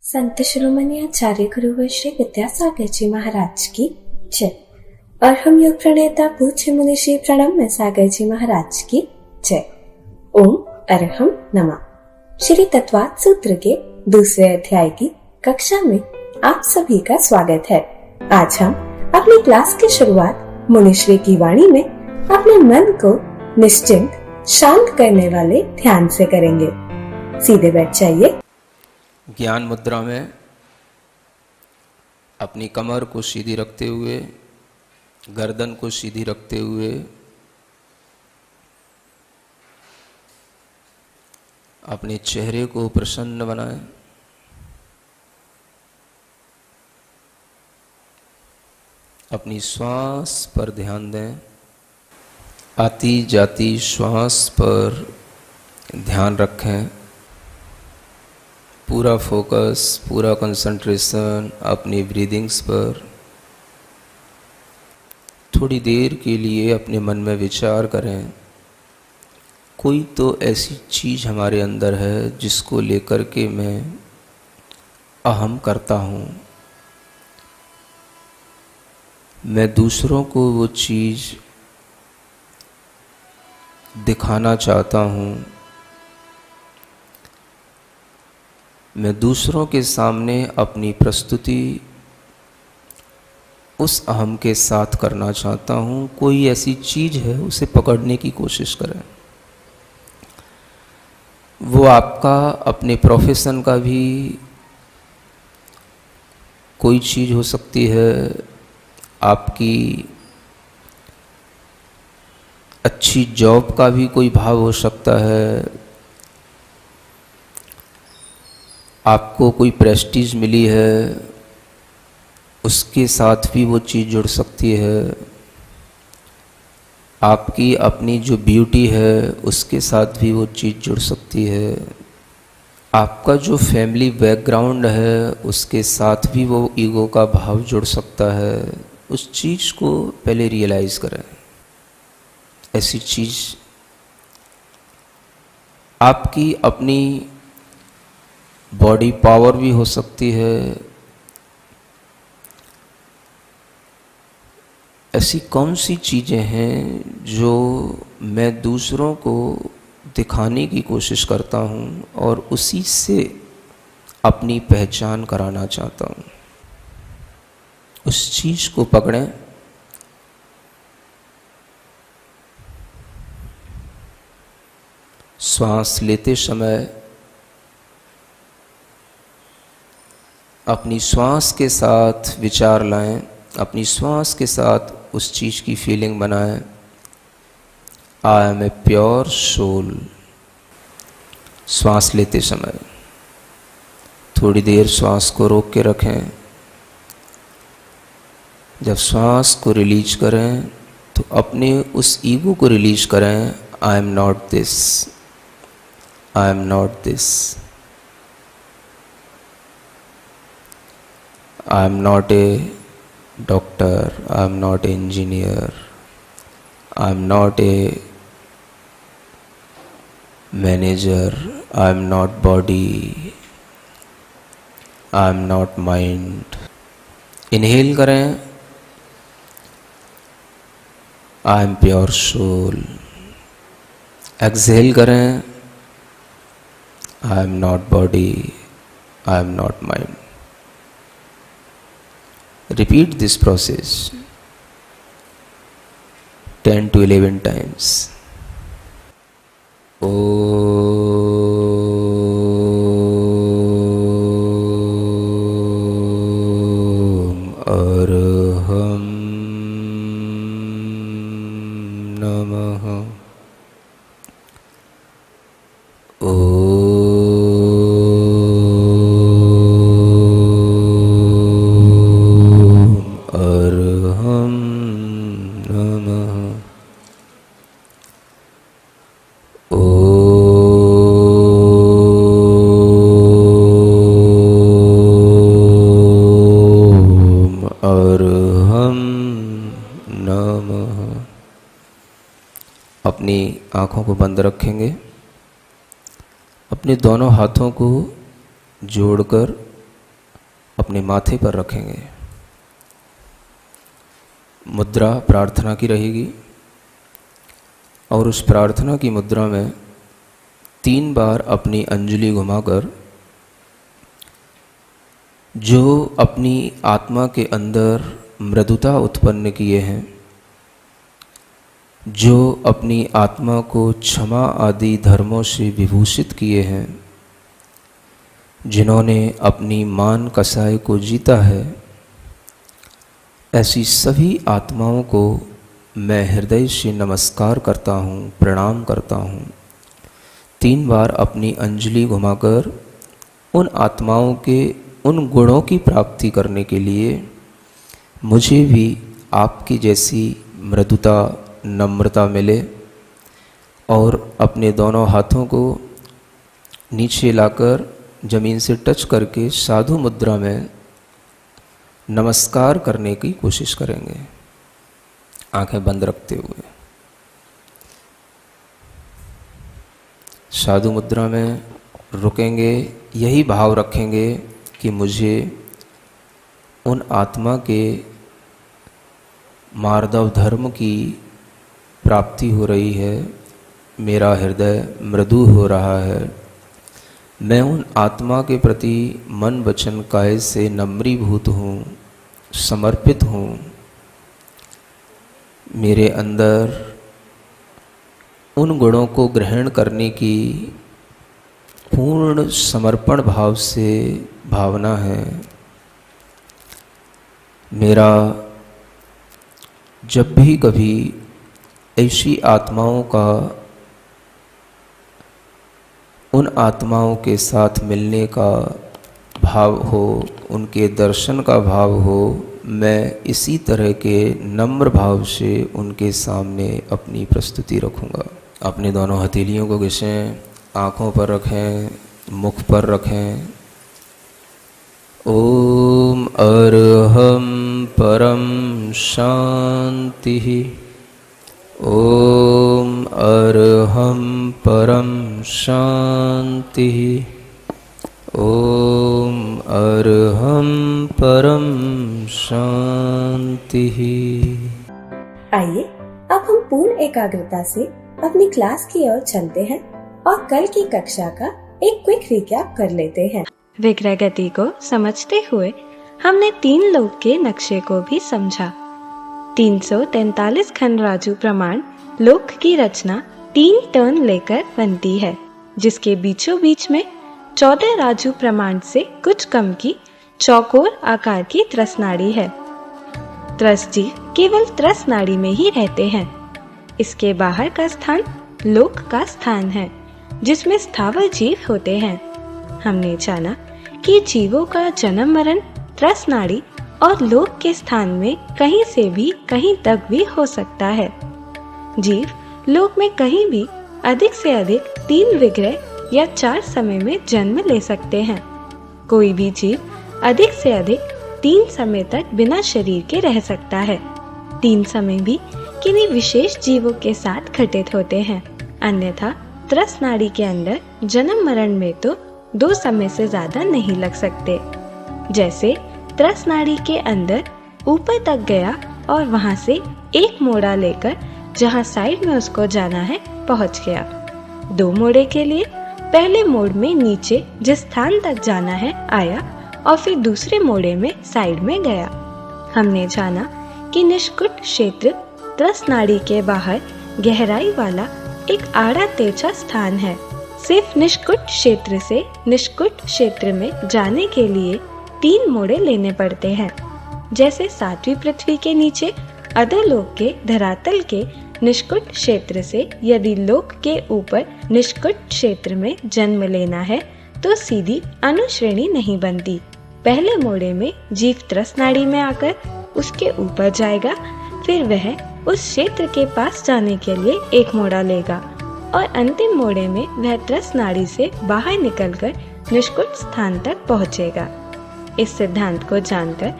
संत शिरोमणि आचार्य गुरुवर श्री विद्यासागर जी महाराज की जय। और हम योग प्रणेता पूज्य मुनि श्री प्रणम्य सागर जी महाराज की जय। ओम अरहम नमः। श्री तत्वात् सूत्र के दूसरे अध्याय की कक्षा में आप सभी का स्वागत है। आज हम अपनी क्लास की शुरुआत मुनिश्री की वाणी में अपने मन को निश्चिंत शांत करने वाले ध्यान से करेंगे। सीधे बैठ जाइए। ज्ञान मुद्रा में अपनी कमर को सीधी रखते हुए, गर्दन को सीधी रखते हुए अपने चेहरे को प्रसन्न बनाएं। अपनी श्वास पर ध्यान दें। आती जाती श्वास पर ध्यान रखें। पूरा फोकस, पूरा कंसंट्रेशन अपनी ब्रीदिंग्स पर। थोड़ी देर के लिए अपने मन में विचार करें, कोई तो ऐसी चीज़ हमारे अंदर है जिसको लेकर के मैं अहम करता हूँ। मैं दूसरों को वो चीज़ दिखाना चाहता हूँ। मैं दूसरों के सामने अपनी प्रस्तुति उस अहम के साथ करना चाहता हूँ। कोई ऐसी चीज़ है, उसे पकड़ने की कोशिश करें। वो आपका अपने प्रोफेशन का भी कोई चीज़ हो सकती है, आपकी अच्छी जॉब का भी कोई भाव हो सकता है, आपको कोई प्रेस्टीज मिली है उसके साथ भी वो चीज़ जुड़ सकती है। आपकी अपनी जो ब्यूटी है उसके साथ भी वो चीज़ जुड़ सकती है। आपका जो फैमिली बैकग्राउंड है उसके साथ भी वो ईगो का भाव जुड़ सकता है। उस चीज़ को पहले रियलाइज़ करें। ऐसी चीज़ आपकी अपनी बॉडी पावर भी हो सकती है। ऐसी कौन सी चीज़ें हैं जो मैं दूसरों को दिखाने की कोशिश करता हूँ और उसी से अपनी पहचान कराना चाहता हूँ। उस चीज़ को पकड़ें। श्वास लेते समय अपनी श्वास के साथ विचार लाएं। अपनी श्वास के साथ उस चीज़ की फीलिंग बनाएं। I am a pure soul. श्वास लेते समय थोड़ी देर श्वास को रोक के रखें। जब श्वास को रिलीज करें तो अपने उस ईगो को रिलीज करें। I am not this, I am not this, I am not a doctor, I am not an engineer, I am not a manager, I am not body, I am not mind. Inhale करें, I am pure soul. Exhale करें, I am not body, I am not mind. Repeat this process 10 to 11 times. Om Arham Namah. अपनी आँखों को बंद रखेंगे। अपने दोनों हाथों को जोड़कर अपने माथे पर रखेंगे। मुद्रा प्रार्थना की रहेगी और उस प्रार्थना की मुद्रा में 3 बार अपनी अंजलि घुमाकर जो अपनी आत्मा के अंदर मृदुता उत्पन्न किए हैं, जो अपनी आत्मा को क्षमा आदि धर्मों से विभूषित किए हैं, जिन्होंने अपनी मान कसाय को जीता है, ऐसी सभी आत्माओं को मैं हृदय से नमस्कार करता हूँ, प्रणाम करता हूँ। 3 बार अपनी अंजलि घुमाकर उन आत्माओं के उन गुणों की प्राप्ति करने के लिए मुझे भी आपकी जैसी मृदुता, नम्रता मिले और अपने दोनों हाथों को नीचे लाकर जमीन से टच करके साधु मुद्रा में नमस्कार करने की कोशिश करेंगे, आंखें बंद रखते हुए। साधु मुद्रा में रुकेंगे, यही भाव रखेंगे कि मुझे उन आत्मा के मार्दव धर्म की प्राप्ति हो रही है, मेरा हृदय मृदु हो रहा है, मैं उन आत्मा के प्रति मन वचन काया से नम्रीभूत हूँ, समर्पित हूँ। मेरे अंदर उन गुणों को ग्रहण करने की पूर्ण समर्पण भाव से भावना है। मेरा जब भी कभी ऐसी आत्माओं का, उन आत्माओं के साथ मिलने का भाव हो, उनके दर्शन का भाव हो, मैं इसी तरह के नम्र भाव से उनके सामने अपनी प्रस्तुति रखूँगा। अपने दोनों हथेलियों को घिसें, आँखों पर रखें, मुख पर रखें। ओम अरहम परम शांति। ओम अरहम परम शांति। ओम अरहम परम शांति। आइए अब हम पूर्ण एकाग्रता से अपनी क्लास की ओर चलते हैं और कल की कक्षा का एक क्विक रिकैप कर लेते हैं। विग्रह गति को समझते हुए हमने 3 लोक के नक्शे को भी समझा। 343 खंड राजू प्रमाण लोक की रचना 3 टर्न लेकर बनती है, जिसके बीचों बीच में 14 राजू प्रमाण से कुछ कम की चौकोर आकार की त्रसनाड़ी है। त्रस जीव केवल त्रसनाड़ी में ही रहते हैं। इसके बाहर का स्थान लोक का स्थान है, जिसमें स्थावर जीव होते हैं। हमने जाना कि जीवों का जन्म मरण त्रसनाड़ी और लोक के स्थान में कहीं से भी कहीं तक भी हो सकता है। जीव लोक में कहीं भी अधिक से अधिक 3 विग्रह या 4 समय में जन्म ले सकते हैं। कोई भी जीव अधिक से अधिक 3 समय तक बिना शरीर के रह सकता है। 3 समय भी किन्हीं विशेष जीवों के साथ घटित होते हैं, अन्यथा त्रसनाड़ी के अंदर जन्म मरण में तो 2 समय से ज्यादा नहीं लग सकते। जैसे त्रसनाड़ी के अंदर ऊपर तक गया और वहां से एक मोड़ा लेकर जहां साइड में उसको जाना है पहुंच गया। 2 मोड़े के लिए पहले मोड़ में नीचे जिस स्थान तक जाना है आया और फिर दूसरे मोड़े में साइड में गया। हमने जाना कि निष्कुट क्षेत्र त्रसनाड़ी के बाहर गहराई वाला एक आड़ा तेजा स्थान है। सिर्फ निष्कुट क्षेत्र से निष्कुट क्षेत्र में जाने के लिए 3 मोड़े लेने पड़ते हैं। जैसे 7वीं पृथ्वी के नीचे अधोलोक के धरातल के निष्कुट क्षेत्र से यदि लोक के ऊपर निष्कुट क्षेत्र में जन्म लेना है तो सीधी अनुश्रेणी नहीं बनती। पहले मोड़े में जीव त्रसनाड़ी में आकर उसके ऊपर जाएगा, फिर वह उस क्षेत्र के पास जाने के लिए एक मोड़ा लेगा और अंतिम मोड़े में वह त्रसनाड़ी से बाहर निकलकर निष्कुट स्थान तक पहुंचेगा। इस सिद्धांत को जानकर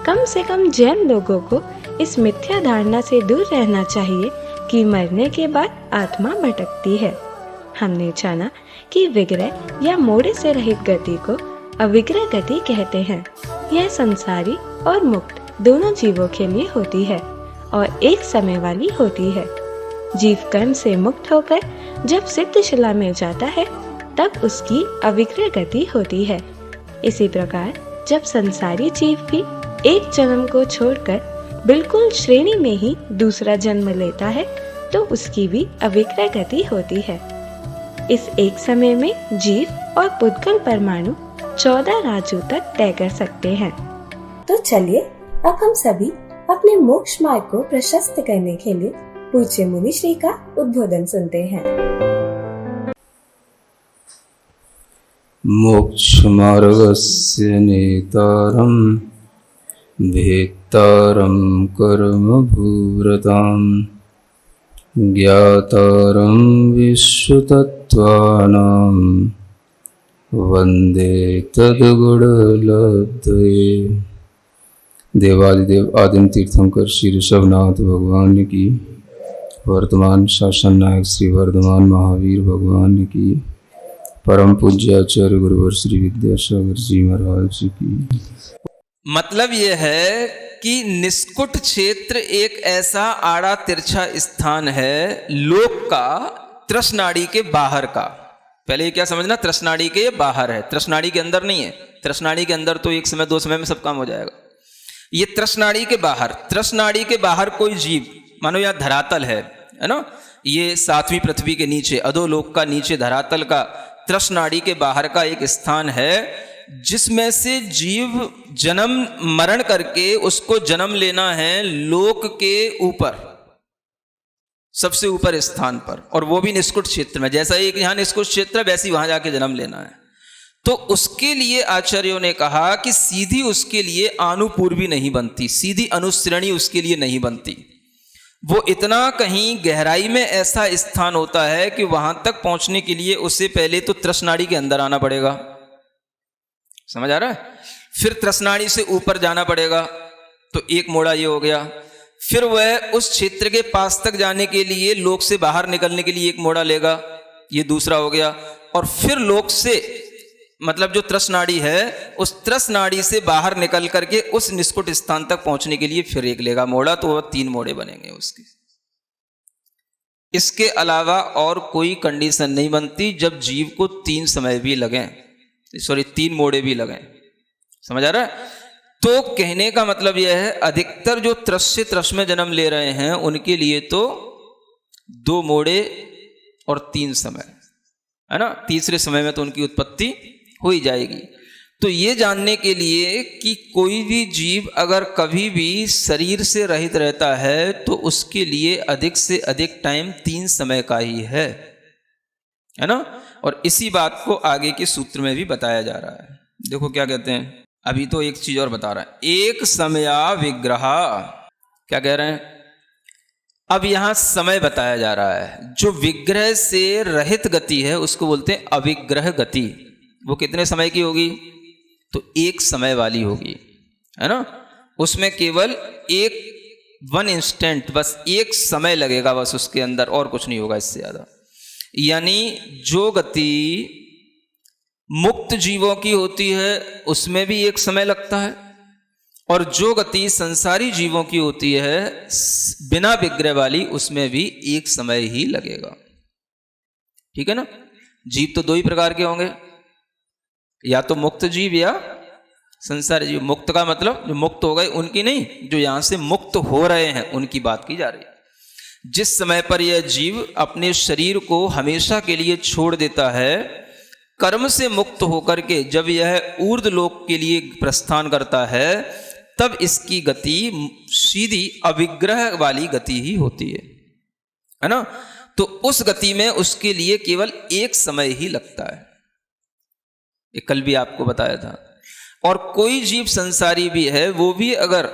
कम से कम जैन लोगों को इस मिथ्या धारणा से दूर रहना चाहिए कि मरने के बाद आत्मा भटकती है। हमने जाना कि विग्रह या मोड़े से रहित गति को अविग्रह गति कहते हैं। यह संसारी और मुक्त दोनों जीवों के लिए होती है और एक समय वाली होती है। जीव कर्म से मुक्त होकर जब सिद्धशिला में जाता है तब उसकी अविक्रय गति होती है। इसी प्रकार जब संसारी जीव भी एक जन्म को छोड़कर बिल्कुल श्रेणी में ही दूसरा जन्म लेता है तो उसकी भी अविक्रय गति होती है। इस एक समय में जीव और पुद्गल परमाणु 14 राजू तक तय कर सकते हैं। तो चलिए अब हम सभी अपने मोक्ष मार्ग को प्रशस्त करने के लिए पूज्य मुनि श्री का उद्बोधन सुनते हैं। मोक्ष मार्गस्य नेतारं भेत्तारं कर्मभूरतां ज्ञातारं विश्वतत्त्वानां वन्दे तद्गुणलब्धये। देवादिदेव आदिम तीर्थंकर श्री ऋषभनाथ भगवान की, वर्तमान शासन नायक श्री वर्धमान महावीर भगवान की, परम पूज्य आचार्य गुरुवर श्री विद्यासागर जी महाराज की। मतलब यह है कि निष्कुट क्षेत्र एक ऐसा आड़ा तिरछा स्थान है लोक का, तृष्णाड़ी के बाहर का। पहले ये क्या समझना, तृष्णाड़ी के बाहर है, तृष्णाड़ी के अंदर नहीं है। तृष्णाड़ी के अंदर तो एक समय 2 समय में सब काम हो जाएगा। ये तृष्णाड़ी के बाहर, तृष्णाड़ी के बाहर कोई जीव, मानो यह धरातल है ना, ये 7वीं पृथ्वी के नीचे, अधोलोक का नीचे धरातल का तृष्णाड़ी के बाहर का एक स्थान है जिसमें से जीव जन्म मरण करके उसको जन्म लेना है लोक के ऊपर, सबसे ऊपर स्थान पर, और वो भी निष्कुट क्षेत्र में। जैसा एक यहाँ निष्कुट क्षेत्र है वैसे ही वहां जाके जन्म लेना है। तो उसके लिए आचार्यों ने कहा कि सीधी उसके लिए आनुपूर्वी नहीं बनती, सीधी अनुसरणी उसके लिए नहीं बनती। वो इतना कहीं गहराई में ऐसा स्थान होता है कि वहां तक पहुंचने के लिए उसे पहले तो तृष्णाड़ी के अंदर आना पड़ेगा, समझ आ रहा है, फिर तृष्णाड़ी से ऊपर जाना पड़ेगा। तो एक मोड़ा ये हो गया। फिर वह उस क्षेत्र के पास तक जाने के लिए लोक से बाहर निकलने के लिए एक मोड़ा लेगा, ये दूसरा हो गया। और फिर लोक से मतलब जो तृष्णाड़ी है उस तृष्णाड़ी से बाहर निकल करके उस निष्कुट स्थान तक पहुंचने के लिए फिर एक लेगा मोड़ा, तो वह 3 मोड़े बनेंगे उसके। इसके अलावा और कोई कंडीशन नहीं बनती जब जीव को 3 समय भी लगें, 3 मोड़े भी लगें, समझ आ रहा है। तो कहने का मतलब यह है अधिकतर जो त्रस से त्रस में जन्म ले रहे हैं उनके लिए तो 2 मोड़े और 3 समय है ना, तीसरे समय में तो उनकी उत्पत्ति हो ही जाएगी। तो ये जानने के लिए कि कोई भी जीव अगर कभी भी शरीर से रहित रहता है तो उसके लिए अधिक से अधिक टाइम 3 समय का ही है ना। और इसी बात को आगे के सूत्र में भी बताया जा रहा है। देखो क्या कहते हैं, अभी तो एक चीज और बता रहा है, एक समया विग्रह, क्या कह रहे हैं, अब यहां समय बताया जा रहा है। जो विग्रह से रहित गति है उसको बोलते हैं अविग्रह गति। वो कितने समय की होगी, तो 1 समय वाली होगी, है ना। उसमें केवल 1 इंस्टेंट, बस 1 समय लगेगा बस उसके अंदर, और कुछ नहीं होगा इससे ज्यादा। यानी जो गति मुक्त जीवों की होती है उसमें भी 1 समय लगता है, और जो गति संसारी जीवों की होती है बिना विग्रह वाली उसमें भी 1 समय ही लगेगा। ठीक है ना। जीव तो 2 ही प्रकार के होंगे, या तो मुक्त जीव या संसारी जीव। मुक्त का मतलब जो मुक्त हो गए उनकी नहीं, जो यहां से मुक्त हो रहे हैं उनकी बात की जा रही है। जिस समय पर यह जीव अपने शरीर को हमेशा के लिए छोड़ देता है, कर्म से मुक्त होकर के जब यह ऊर्ध्व लोक के लिए प्रस्थान करता है, तब इसकी गति सीधी अविग्रह वाली गति ही होती है ना। तो उस गति में उसके लिए केवल 1 समय ही लगता है, ये कल भी आपको बताया था। और कोई जीव संसारी भी है, वो भी अगर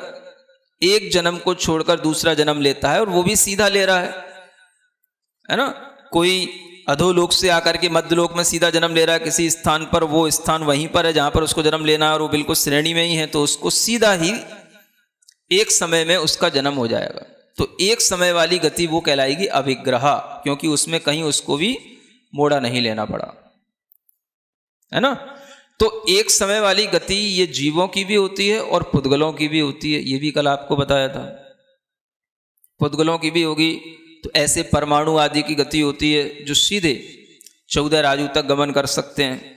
एक जन्म को छोड़कर दूसरा जन्म लेता है, और वो भी सीधा ले रहा है ना। कोई अधोलोक से आकर के मध्यलोक में सीधा जन्म ले रहा है किसी स्थान पर, वो स्थान वहीं पर है जहां पर उसको जन्म लेना है, और वो बिल्कुल श्रेणी में ही है, तो उसको सीधा ही 1 समय में उसका जन्म हो जाएगा। तो 1 समय वाली गति वो कहलाएगी अविग्रह, क्योंकि उसमें कहीं उसको भी मोड़ा नहीं लेना पड़ा, है ना। तो एक समय वाली गति ये जीवों की भी होती है और पुद्गलों की भी होती है, ये भी कल आपको बताया था। पुद्गलों की भी होगी तो ऐसे परमाणु आदि की गति होती है जो सीधे 14 राजू तक गमन कर सकते हैं।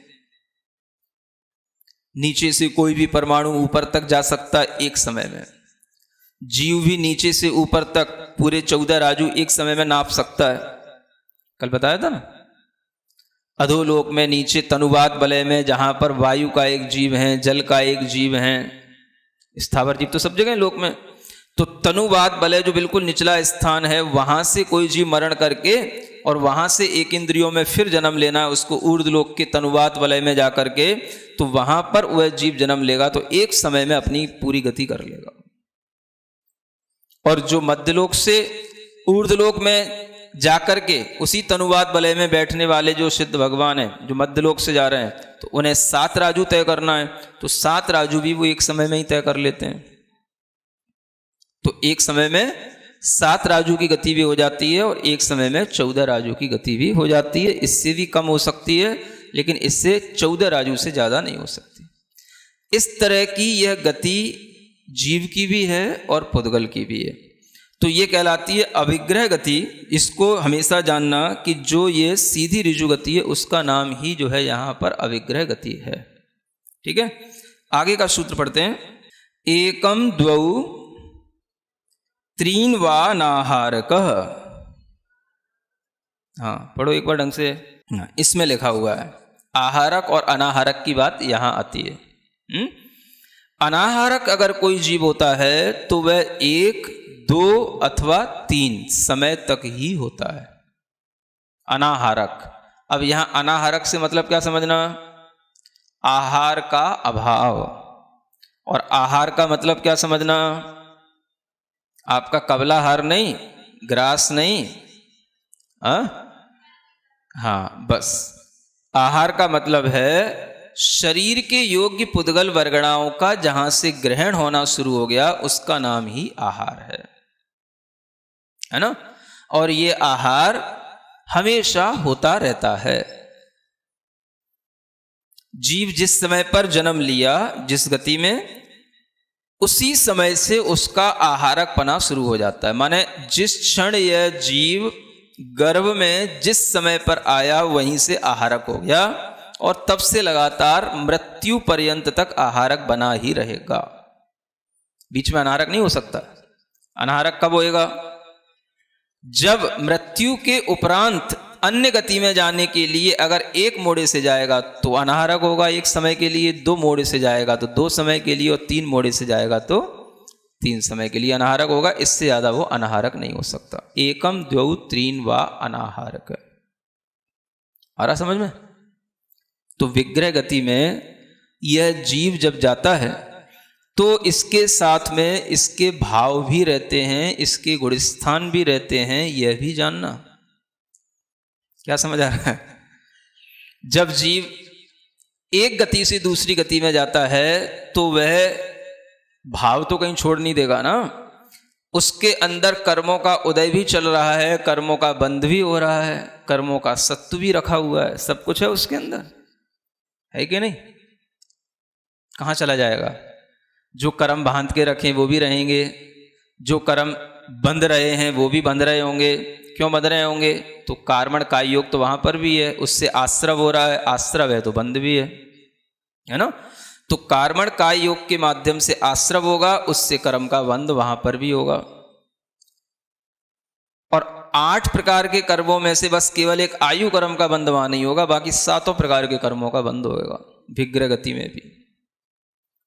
नीचे से कोई भी परमाणु ऊपर तक जा सकता है एक समय में। जीव भी नीचे से ऊपर तक पूरे 14 राजू एक समय में नाप सकता है, कल बताया था ना। अधोलोक में नीचे तनुवात वलय में जहां पर वायु का एक जीव है, जल का एक जीव है, स्थावर जीव तो सब जगह लोक में, तो तनुवात वलय जो बिल्कुल निचला स्थान है वहां से कोई जीव मरण करके और वहां से एक इंद्रियों में फिर जन्म लेना है उसको ऊर्ध्वलोक के तनुवात वलय में जाकर के, तो वहां पर वह जीव जन्म लेगा तो एक समय में अपनी पूरी गति कर लेगा। और जो मध्यलोक से ऊर्ध्वलोक में जाकर के उसी तनुवात वलय में बैठने वाले जो सिद्ध भगवान हैं जो मध्यलोक से जा रहे हैं, तो उन्हें 7 राजू तय करना है, तो 7 राजू भी वो एक समय में ही तय कर लेते हैं। तो एक समय में 7 राजू की गति भी हो जाती है और एक समय में 14 राजू की गति भी हो जाती है। इससे भी कम हो सकती है लेकिन इससे 14 राजू से ज्यादा नहीं हो सकती। इस तरह की यह गति जीव की भी है और पुद्गल की भी है। तो ये कहलाती है अविग्रह गति। इसको हमेशा जानना कि जो ये सीधी ऋजु गति है उसका नाम ही जो है यहां पर अविग्रह गति है। ठीक है, आगे का सूत्र पढ़ते हैं। एकम द्वौ त्रीन वा नाहारकः। हाँ पढ़ो एक बार ढंग से। इसमें लिखा हुआ है आहारक और अनाहारक की बात यहां आती है। अनाहारक अगर कोई जीव होता है तो वह 1, 2 अथवा 3 समय तक ही होता है अनाहारक। अब यहां अनाहारक से मतलब क्या समझना, आहार का अभाव। और आहार का मतलब क्या समझना, आपका कबलाहार नहीं, ग्रास नहीं, हाँ बस आहार का मतलब है शरीर के योग्य पुद्गल वर्गणाओं का जहां से ग्रहण होना शुरू हो गया उसका नाम ही आहार है ना। और ये आहार हमेशा होता रहता है। जीव जिस समय पर जन्म लिया जिस गति में, उसी समय से उसका आहारक पना शुरू हो जाता है। माने जिस क्षण यह जीव गर्भ में जिस समय पर आया वहीं से आहारक हो गया और तब से लगातार मृत्यु पर्यंत तक आहारक बना ही रहेगा। बीच में अनाहारक नहीं हो सकता। अनाहारक कब होएगा, जब मृत्यु के उपरांत अन्य गति में जाने के लिए अगर 1 मोड़े से जाएगा तो अनाहारक होगा एक समय के लिए, 2 मोड़े से जाएगा तो 2 समय के लिए और 3 मोड़े से जाएगा तो 3 समय के लिए अनाहारक होगा। इससे ज्यादा वो अनाहारक नहीं हो सकता। एकम द्वौ त्रीन वा अनाहारक। आ रहा समझ में। तो विग्रह गति में यह जीव जब जाता है तो इसके साथ में इसके भाव भी रहते हैं, इसके गुणस्थान भी रहते हैं, यह भी जानना। क्या समझ आ रहा है। जब जीव एक गति से दूसरी गति में जाता है तो वह भाव तो कहीं छोड़ नहीं देगा ना। उसके अंदर कर्मों का उदय भी चल रहा है, कर्मों का बंध भी हो रहा है, कर्मों का सत्व भी रखा हुआ है, सब कुछ है उसके अंदर, है कि नहीं। कहाँ चला जाएगा। जो कर्म बांध के रखें वो भी रहेंगे, जो कर्म बंध रहे हैं वो भी बंध रहे होंगे। क्यों बंध रहे होंगे, तो कार्मण काय योग तो वहां पर भी है, उससे आश्रव हो रहा है, आश्रव है तो बंध भी है ना। तो कार्मण काय योग के माध्यम से आश्रव होगा, उससे कर्म का बंध वहां पर भी होगा। और 8 प्रकार के कर्मों में से बस केवल एक आयु कर्म का बंध वहां नहीं होगा, बाकी 7 प्रकार के कर्मों का बंध होगा विग्रह गति में भी।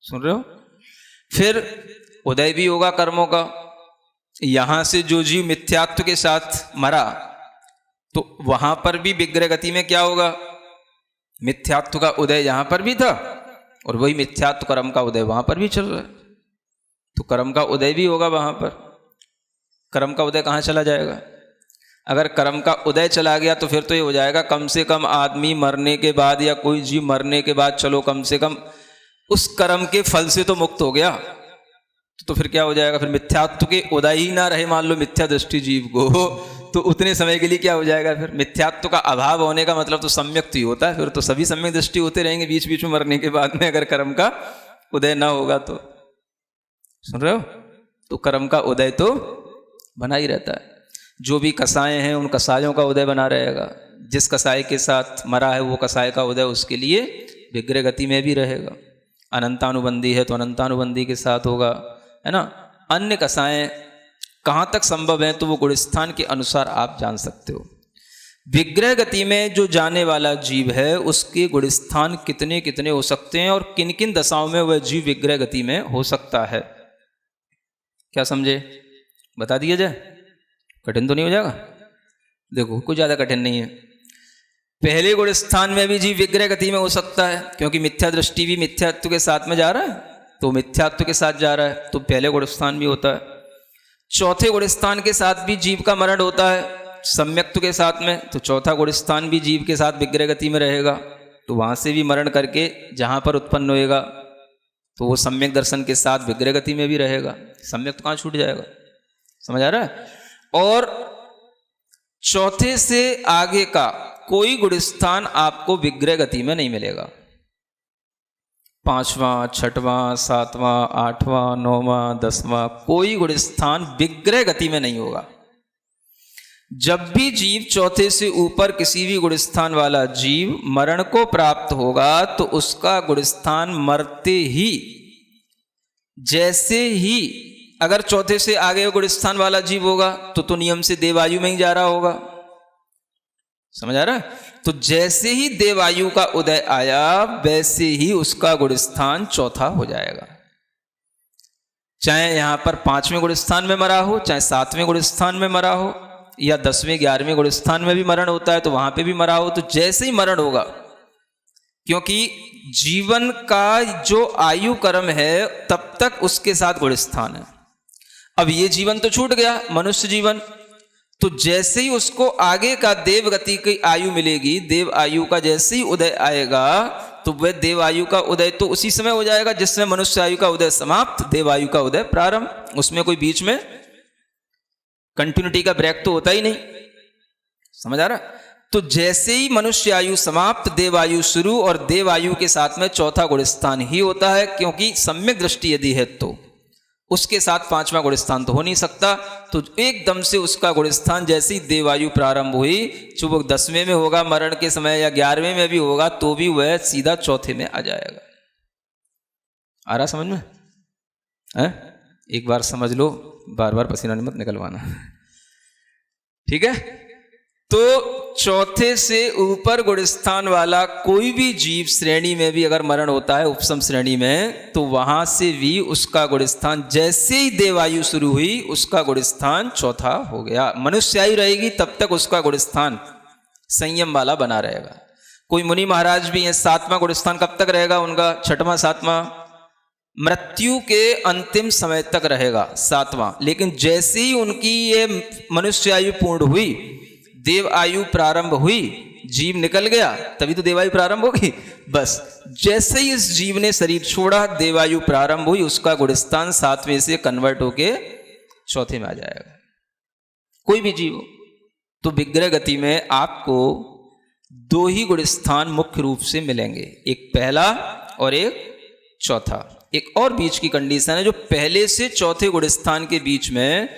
सुन रहे हो। फिर उदय भी होगा कर्मों का। यहां से जो जीव मिथ्यात्व के साथ मरा तो वहां पर भी विग्रह गति में क्या होगा, मिथ्यात्व का उदय यहां पर भी था और वही मिथ्यात्व कर्म का उदय वहां पर भी चल रहा है। तो कर्म का उदय भी होगा वहां पर। कर्म का उदय कहां चला जाएगा। अगर कर्म का उदय चला गया तो फिर तो ये हो जाएगा कम से कम आदमी मरने के बाद या कोई जीव मरने के बाद चलो कम से कम उस कर्म के फल से तो मुक्त हो गया। तो फिर क्या हो जाएगा, फिर मिथ्यात्व के उदय ही ना रहे, मान लो मिथ्या दृष्टि जीव को, तो उतने समय के लिए क्या हो जाएगा फिर? मिथ्यात्व का अभाव होने का मतलब तो सम्यक ही होता है, फिर तो सभी सम्यक दृष्टि होते रहेंगे बीच बीच में मरने के बाद में, अगर कर्म का उदय ना होगा तो। सुन रहे हो? तो कर्म का उदय तो बना ही रहता है। जो भी कसाय हैं उन कसायों का उदय बना रहेगा। जिस कसाय के साथ मरा है वो कसाय का उदय उसके लिए विग्रह गति में भी रहेगा। अनंतानुबंधी है तो अनंतानुबंधी के साथ होगा, है ना। अन्य कसाएं कहाँ तक संभव है तो वो गुणस्थान के अनुसार आप जान सकते हो। विग्रह गति में जो जाने वाला जीव है उसके गुणस्थान कितने कितने हो सकते हैं और किन किन दशाओं में वह जीव विग्रह गति में हो सकता है, क्या समझे? बता दिया जाए, कठिन तो नहीं हो जाएगा? देखो कोई ज़्यादा कठिन नहीं है। पहले गुणस्थान में भी जीव विग्रह गति में हो सकता है, क्योंकि मिथ्या दृष्टि भी मिथ्यात्व के साथ में जा रहा है, तो मिथ्यात्व के साथ जा रहा है तो पहले गुणस्थान भी होता है। चौथे गुणस्थान के साथ भी जीव का मरण होता है सम्यक्त्व के साथ में, तो चौथा गुणस्थान भी जीव के साथ विग्रह गति में रहेगा, तो वहाँ से भी मरण करके जहाँ पर उत्पन्न होएगा तो वो सम्यक दर्शन के साथ विग्रह गति में भी रहेगा। सम्यक तो कहाँ छूट जाएगा, समझ आ रहा है? और चौथे से आगे का कोई गुणस्थान आपको विग्रह गति में नहीं मिलेगा। पांचवां, छठवां, सातवां, आठवां, नौवां, दसवां, कोई गुणस्थान विग्रह गति में नहीं होगा। जब भी जीव चौथे से ऊपर किसी भी गुणस्थान वाला जीव मरण को प्राप्त होगा तो उसका गुणस्थान मरते ही, जैसे ही अगर चौथे से आगे गुणस्थान वाला जीव होगा तो नियम से देवायु में ही जा रहा होगा, समझ आ रहा है? तो जैसे ही देवायु का उदय आया वैसे ही उसका गुणस्थान चौथा हो जाएगा। चाहे यहां पर 5वें गुणस्थान में मरा हो, चाहे 7वें गुणस्थान में मरा हो, या 10वें 11वें गुणस्थान में भी मरण होता है तो वहां पे भी मरा हो, तो जैसे ही मरण होगा, क्योंकि जीवन का जो आयु कर्म है तब तक उसके साथ गुणस्थान है। अब ये जीवन तो छूट गया मनुष्य जीवन, तो जैसे ही उसको आगे का देव गति की आयु मिलेगी, देव आयु का जैसे ही उदय आएगा तो वह देव आयु का उदय तो उसी समय हो जाएगा जिसमें मनुष्य आयु का उदय समाप्त, देव आयु का उदय प्रारंभ। उसमें कोई बीच में कंटिन्यूटी का ब्रेक तो होता ही नहीं, समझ आ रहा? तो जैसे ही मनुष्य आयु समाप्त, देव आयु शुरू, और देव आयु के साथ में चौथा गुणस्थान ही होता है, क्योंकि सम्यक दृष्टि यदि है तो उसके साथ 5वां गुणस्थान तो हो नहीं सकता। तो एकदम से उसका गुणस्थान जैसे ही देवायु प्रारंभ हुई, जो वो 10वें में होगा मरण के समय या 11वें में भी होगा तो भी वह सीधा चौथे में आ जाएगा। आ रहा समझ में है? एक बार समझ लो, बार बार पसीना मत निकलवाना, ठीक है? तो चौथे से ऊपर गुणस्थान वाला कोई भी जीव श्रेणी में भी अगर मरण होता है उपसम श्रेणी में, तो वहां से भी उसका गुणस्थान जैसे ही देवायु शुरू हुई उसका गुणस्थान चौथा हो गया। मनुष्य आयु रहेगी तब तक उसका गुणस्थान संयम वाला बना रहेगा। कोई मुनि महाराज भी हैं, 7वां गुणस्थान कब तक रहेगा उनका? 6वां 7वां, मृत्यु के अंतिम समय तक रहेगा 7वां। लेकिन जैसे ही उनकी ये मनुष्य आयु पूर्ण हुई, देव आयु प्रारंभ हुई, जीव निकल गया, तभी तो देवायु प्रारंभ होगी। बस जैसे ही इस जीव ने शरीर छोड़ा, देवायु प्रारंभ हुई, उसका गुणस्थान 7वें से कन्वर्ट होके चौथे में आ जाएगा। कोई भी जीव हो। तो विग्रह गति में आपको 2 ही गुणस्थान मुख्य रूप से मिलेंगे, एक पहला और एक चौथा। एक और बीच की कंडीशन है, जो पहले से चौथे गुणस्थान के बीच में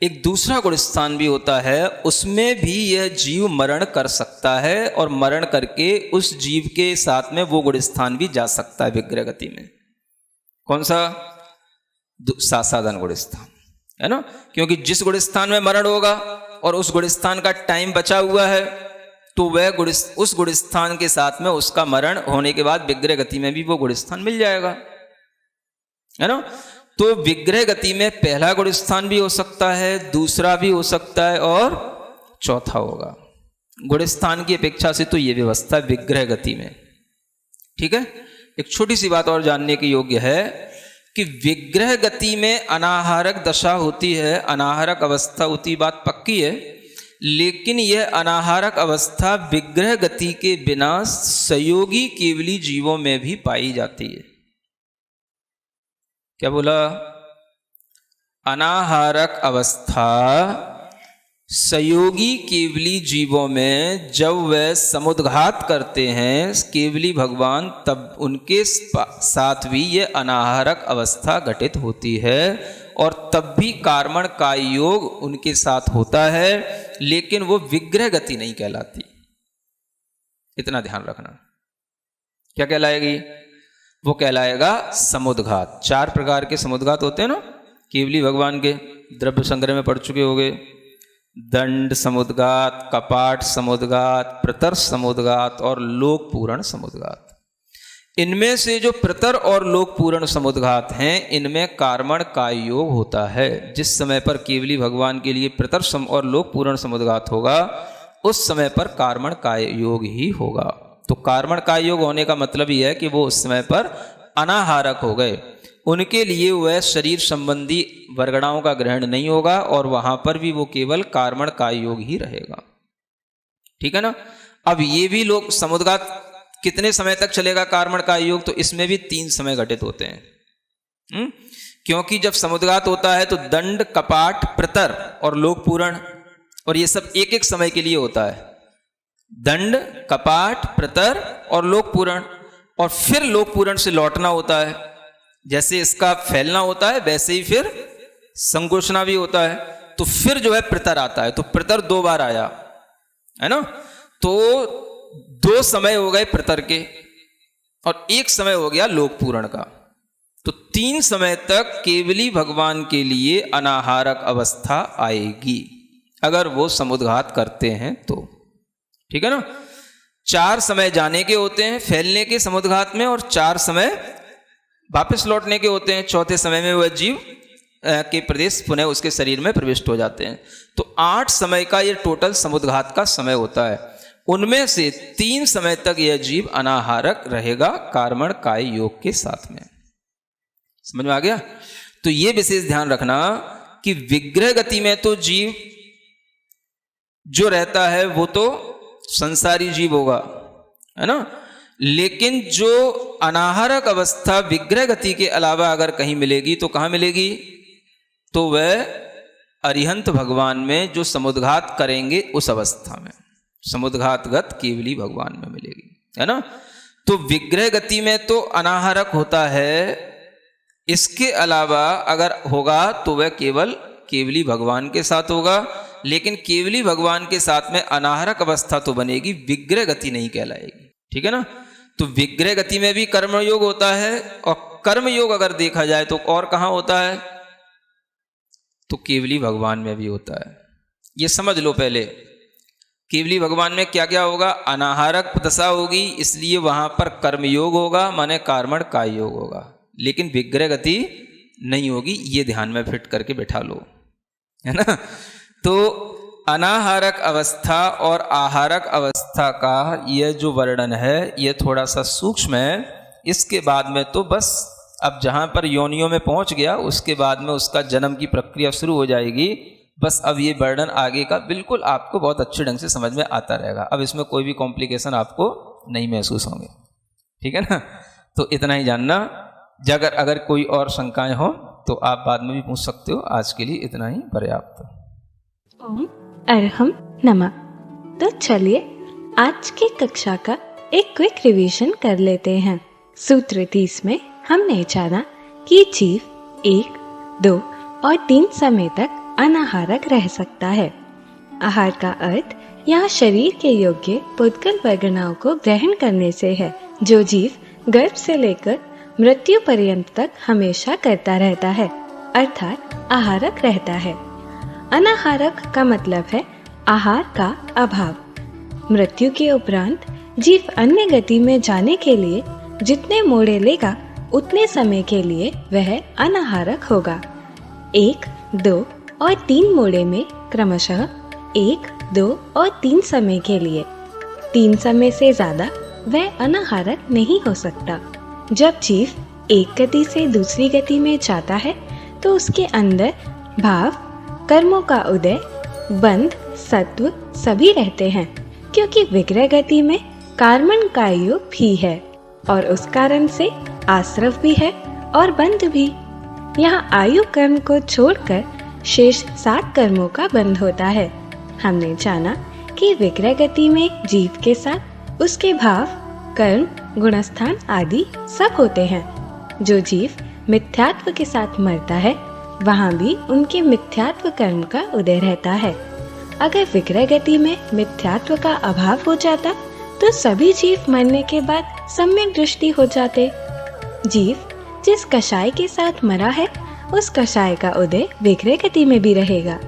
एक दूसरा गुणस्थान भी होता है, उसमें भी यह जीव मरण कर सकता है और मरण करके उस जीव के साथ में वो गुणस्थान भी जा सकता है विग्रह गति में। कौन सा? सासाधन गुणस्थान, है ना? क्योंकि जिस गुणस्थान में मरण होगा और उस गुणस्थान का टाइम बचा हुआ है तो वह उस गुणस्थान के साथ में उसका मरण होने के बाद विग्रह गति में भी वो गुणस्थान मिल जाएगा, है ना? तो विग्रह गति में पहला गुणस्थान भी हो सकता है, दूसरा भी हो सकता है और चौथा होगा। गुणस्थान की अपेक्षा से तो ये व्यवस्था विग्रह गति में, ठीक है? एक छोटी सी बात और जानने की योग्य है कि विग्रह गति में अनाहारक दशा होती है, अनाहारक अवस्था होती, बात पक्की है। लेकिन यह अनाहारक अवस्था विग्रह गति के बिना संयोगी केवली जीवों में भी पाई जाती है। क्या बोला? अनाहारक अवस्था सहयोगी केवली जीवों में जब वे समुद्घात करते हैं केवली भगवान, तब उनके साथ भी ये अनाहारक अवस्था घटित होती है और तब भी कार्मण का योग उनके साथ होता है, लेकिन वो विग्रह गति नहीं कहलाती। इतना ध्यान रखना। क्या कहलाएगी? वो कहलाएगा समुद्घात। 4 प्रकार के समुद्घात होते हैं ना केवली भगवान के, द्रव्य संग्रह में पढ़ चुके होंगे। दंड समुद्घात, कपाट समुद्घात, प्रतर समुद्घात और लोक पूरण समुद्घात। इनमें से जो प्रतर और लोक पूरण समुद्घात हैं, इनमें कार्मण का योग होता है। जिस समय पर केवली भगवान के लिए प्रतर और लोक पूरण समुद्घात होगा, उस समय पर कार्मण का योग ही होगा। तो कार्मण का योग होने का मतलब ही है कि वो उस समय पर अनाहारक हो गए, उनके लिए वह शरीर संबंधी वर्गणाओं का ग्रहण नहीं होगा और वहां पर भी वो केवल कार्मण का योग ही रहेगा। ठीक है ना। अब ये भी लोग समुद्घात कितने समय तक चलेगा कार्मण का योग? तो इसमें भी 3 समय घटित होते हैं। क्योंकि जब समुद्घात होता है तो दंड, कपाट, प्रतर और लोक पूरण, और ये सब एक एक समय के लिए होता है। दंड, कपाट, प्रतर और लोक पूरण, और फिर लोक पूरण से लौटना होता है। जैसे इसका फैलना होता है वैसे ही फिर संकोचना भी होता है। तो फिर जो है प्रतर आता है, तो प्रतर 2 बार आया है ना। तो 2 समय हो गए प्रतर के और 1 समय हो गया लोक पूरण का। तो 3 समय तक केवली भगवान के लिए अनाहारक अवस्था आएगी अगर वो समुद्घात करते हैं तो। ठीक है ना। 4 समय जाने के होते हैं फैलने के समुद्घात में, और 4 समय वापस लौटने के होते हैं। चौथे समय में वह जीव के प्रदेश पुनः उसके शरीर में प्रविष्ट हो जाते हैं। तो 8 समय का ये टोटल समुद्घात का समय होता है। उनमें से 3 समय तक यह जीव अनाहारक रहेगा कार्मण काय योग के साथ में। समझ में आ गया? तो ये विशेष ध्यान रखना कि विग्रह गति में तो जीव जो रहता है वो तो संसारी जीव होगा, है ना। लेकिन जो अनाहारक अवस्था विग्रह गति के अलावा अगर कहीं मिलेगी तो कहाँ मिलेगी? तो वह अरिहंत भगवान में जो समुद्घात करेंगे उस अवस्था में, समुद्घातगत केवली भगवान में मिलेगी, है ना। तो विग्रह गति में तो अनाहारक होता है, इसके अलावा अगर होगा तो वह केवल केवली भगवान के साथ होगा। लेकिन केवली भगवान के साथ में अनाहारक अवस्था तो बनेगी, विग्रह गति नहीं कहलाएगी। ठीक है ना। तो विग्रह गति में भी कर्म योग होता है, और कर्म योग अगर देखा जाए तो और कहाँ होता है? तो केवली भगवान में भी होता है। ये समझ लो पहले, केवली भगवान में क्या क्या होगा? अनाहारक दशा होगी, इसलिए वहां पर कर्म योग होगा, माने कार्मण काय योग होगा, लेकिन विग्रह गति नहीं होगी। ये ध्यान में फिट करके बैठा लो, है ना। तो अनाहारक अवस्था और आहारक अवस्था का यह जो वर्णन है यह थोड़ा सा सूक्ष्म है। इसके बाद में तो बस अब जहाँ पर योनियों में पहुँच गया उसके बाद में उसका जन्म की प्रक्रिया शुरू हो जाएगी। बस अब ये वर्णन आगे का बिल्कुल आपको बहुत अच्छे ढंग से समझ में आता रहेगा। अब इसमें कोई भी कॉम्प्लिकेशन आपको नहीं महसूस होंगे। ठीक है ना। तो इतना ही जानना। अगर कोई और शंकाएं हो तो आप बाद में भी पूछ सकते हो। आज के लिए इतना ही पर्याप्त। ओम अरहम नमः। तो चलिए आज की कक्षा का एक क्विक रिवीजन कर लेते हैं। सूत्र 30 में हमने जाना कि जीव 1, 2 और 3 समय तक अनाहारक रह सकता है। आहार का अर्थ यहाँ शरीर के योग्य पुद्गल वर्गणाओं को ग्रहण करने से है, जो जीव गर्भ से लेकर मृत्यु पर्यंत तक हमेशा करता रहता है, अर्थात आहारक रहता है। अनाहारक का मतलब है आहार का अभाव। मृत्यु के उपरांत जीव अन्य गति में जाने के लिए जितने मोड़े लेगा उतने समय के लिए वह अनाहारक होगा। 1, 2 और 3 मोड़े में क्रमशः 1, 2 और 3 समय के लिए 3 समय से ज्यादा वह अनाहारक नहीं हो सकता। जब जीव एक गति से दूसरी गति में जाता है तो उसके अंदर भाव, कर्मों का उदय, बंध, सत्व सभी रहते हैं, क्योंकि विग्रह गति में कार्मण काय योग भी है और उस कारण से आश्रव भी है और बंध भी। यहाँ आयु कर्म को छोड़कर शेष 7 कर्मों का बंध होता है। हमने जाना कि विक्रय गति में जीव के साथ उसके भाव, कर्म, गुणस्थान आदि सब होते हैं। जो जीव मिथ्यात्व के साथ मरता है, वहाँ भी उनके मिथ्यात्व कर्म का उदय रहता है। अगर विक्रय गति में मिथ्यात्व का अभाव हो जाता तो सभी जीव मरने के बाद सम्यक दृष्टि हो जाते। जीव जिस कषाय के साथ मरा है, उस कषाय का उदय विक्रय गति में भी रहेगा।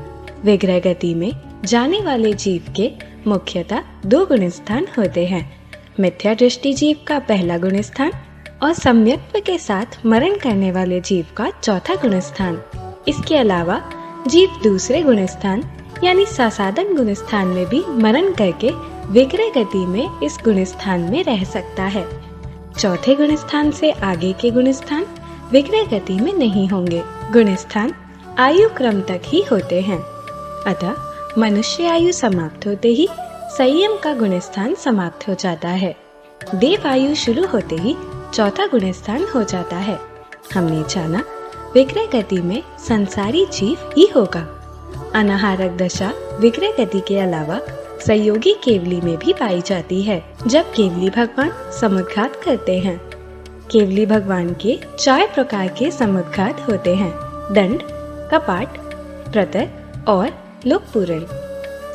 विक्रय गति में जाने वाले जीव के मुख्यतः 2 गुणस्थान होते हैं। मिथ्या दृष्टि जीव का पहला गुणस्थान और सम्यक्त्व के साथ मरण करने वाले जीव का चौथा गुणस्थान। इसके अलावा जीव दूसरे गुणस्थान यानी सासादन गुणस्थान में भी मरण करके विक्रय गति में इस गुणस्थान में रह सकता है। चौथे गुणस्थान से आगे के गुणस्थान विक्रय गति में नहीं होंगे। गुणस्थान आयु क्रम तक ही होते हैं। अतः मनुष्य आयु समाप्त होते ही संयम का गुणस्थान समाप्त हो जाता है। देव आयु शुरू होते ही चौथा गुणस्थान हो जाता है। हमने जाना विक्रय गति में संसारी जीव ही होगा। अनाहारक दशा विक्रय गति के अलावा संयोगी केवली में भी पाई जाती है। जब केवली भगवान समुद्घात करते हैं। केवली भगवान के 4 प्रकार के समुद्घात होते हैं: दंड, कपाट, प्रतर और लोकपूरण।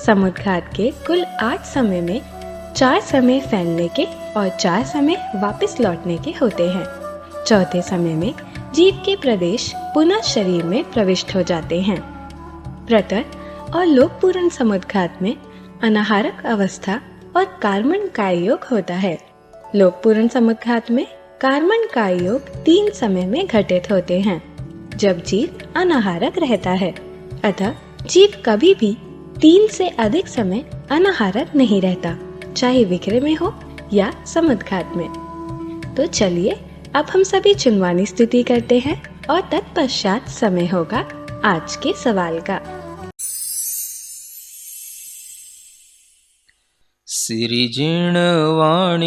समुद्घात के कुल 8 समय में 4 समय फैलने के और 4 समय वापस लौटने के होते हैं। चौथे समय में जीव के प्रदेश पुनः शरीर में प्रविष्ट हो जाते हैं। प्रतर और लोकपूरण समुद्घात में अनाहारक अवस्था और कार्मण काय योग होता है। लोकपूरण समुद्घात में कार्मण काय योग 3 समय में घटित होते हैं, जब जीव अनाहारक रहता है। अतः जीव कभी भी 3 से अधिक समय अनाहारक नहीं रहता, चाहे विक्रय में हो या समुद्घात में। तो चलिए अब हम सभी चुनवानी स्तुति करते हैं और तत्पश्चात समय होगा आज के सवाल का। सिरिजिणवाणी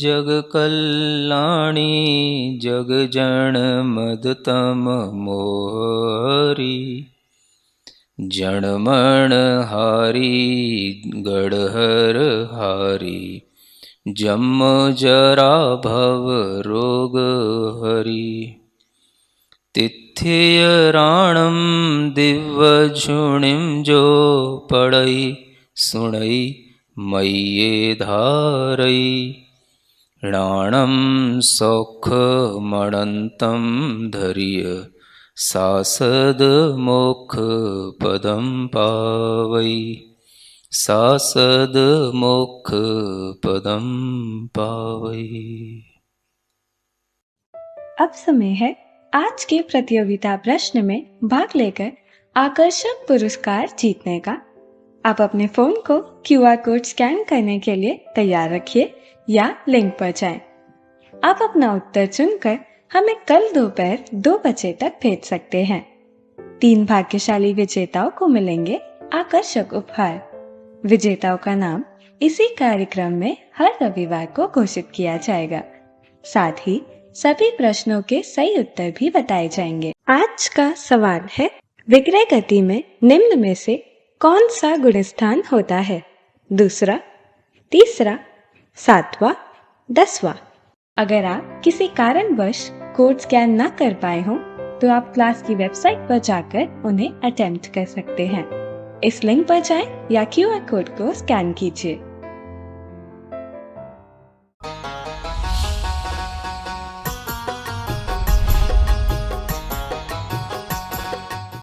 जग कल्याणी जग जन मदतम मोहरी जनमण हारी गढ़हर हारी जम जरा भव रोग हरि तिथ्य राणम दिव्य झुणिम जो पढ़ई सुणई मय्ये धारई राणम सौख मणंतम धैर्य सासद मोक्ष पदम पावई सासद मोक्ष पदम पावई। अब समय है आज के प्रतियोगिता प्रश्न में भाग लेकर आकर्षक पुरस्कार जीतने का। आप अपने फोन को QR कोड स्कैन करने के लिए तैयार रखिए या लिंक पर जाएं। आप अपना उत्तर चुनकर हमें कल दोपहर 2 बजे तक भेज सकते हैं। 3 भाग्यशाली विजेताओं को मिलेंगे आकर्षक उपहार। विजेताओं का नाम इसी कार्यक्रम में हर रविवार को घोषित किया जाएगा। साथ ही सभी प्रश्नों के सही उत्तर भी बताए जाएंगे। आज का सवाल है, विक्रय गति में निम्न में से कौन सा गुणस्थान होता है? दूसरा, तीसरा, 7वां, 10वां। अगर आप किसी कारणवश कोड स्कैन न कर पाए हो तो आप क्लास की वेबसाइट पर जाकर उन्हें अटेम्प्ट कर सकते हैं। इस लिंक पर जाएं या QR कोड को स्कैन कीजिए।